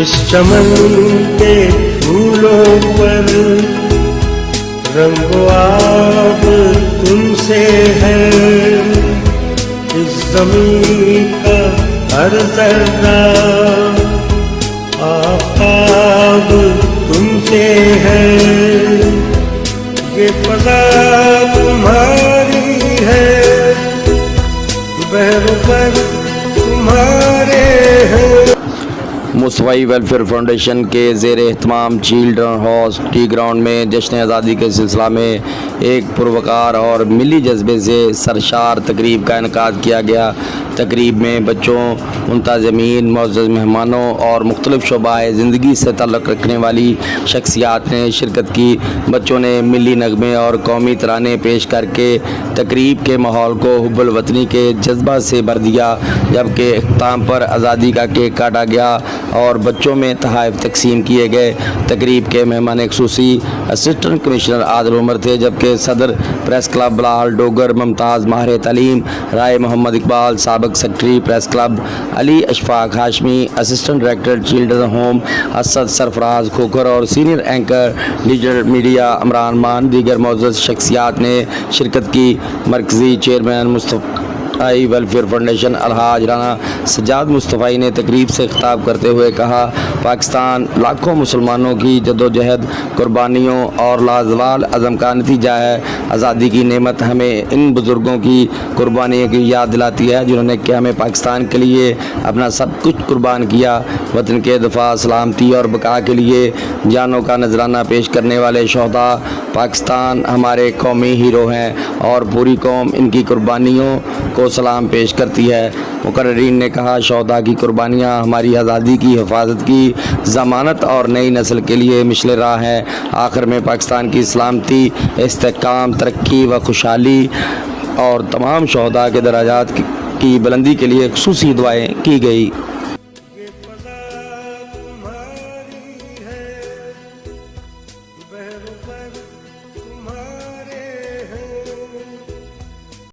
इस चमन के फूलों पर रंगो आब तुमसे है, इस ज़मीं का हर ज़र्रा आफ़ताब तुमसे है, ये फ़ज़ा तुम्हारी है, बहर तुम्हारे हैं। मुस्तफ़ाई वेलफेयर फाउंडेशन के ज़ेर एहतमाम चिल्ड्रन हाउस टी ग्राउंड में जश्न आज़ादी के सिलसिला में एक पुरवकार और मिली जज्बे से सरशार तकरीब का इनकाद किया गया। तकरीब में बच्चों, मुंतज़मीन, मुअज़्ज़ज़ मेहमानों और मुख्तलिफ़ शोबाए ज़िंदगी से ताल्लुक़ रखने वाली शख्सियात ने शिरकत की। बच्चों ने मिली नगमे और कौमी तराने पेश करके तकरीब के माहौल को हुब्बुल वतनी के जज्बा से भर दिया, जबकि इख्तिताम पर आज़ादी का केक काटा गया और बच्चों में तोहफ़े तकसीम किए गए। तकरीब के मेहमान ख़ुसूसी असिस्टेंट कमिश्नर आदिल उमर थे, जबकि सदर प्रेस क्लब बिलाल डोगर, मुमताज़ माहिर तालीम राय मोहम्मद इकबाल, साबिक़ secretary press club Ali Ashfaq Hashmi, assistant director children home Asad Sarfaraz Khokhar और senior anchor digital media Imran Maan दीगर मौजूद शख्सियात ने शिरकत की। मरकज़ी चेयरमैन मुस्तफ़ाई वेलफेयर फाउंडेशन अलहाज राना सज्जाद मुस्तफ़ाई ने तकरीब से खिताब करते हुए कहा, पाकिस्तान लाखों मुसलमानों की जद्दोजहद, कुर्बानियों और लाजवाल अज़म का नतीजा है। आज़ादी की नेमत हमें इन बुज़ुर्गों की कुर्बानियों की याद दिलाती है, जिन्होंने कि हमें पाकिस्तान के लिए अपना सब कुछ कुर्बान किया। वतन के दफ़ा, सलामती और बका के लिए जानों का नजराना पेश करने वाले शहदा पाकिस्तान हमारे कौमी हीरो हैं और पूरी कौम इनकी कुर्बानियों को सलाम पेश करती है। मुकर्रीन ने कहा, शहदा की कुर्बानियाँ हमारी आज़ादी की हिफाजत की ज़मानत और नई नस्ल के लिए मिशल राह है। आखिर में पाकिस्तान की सलामती, इस्तेहकाम, तरक्की व खुशहाली और तमाम शहदा के दराजात की बुलंदी के लिए ख़ुसूसी दुआएँ की गई।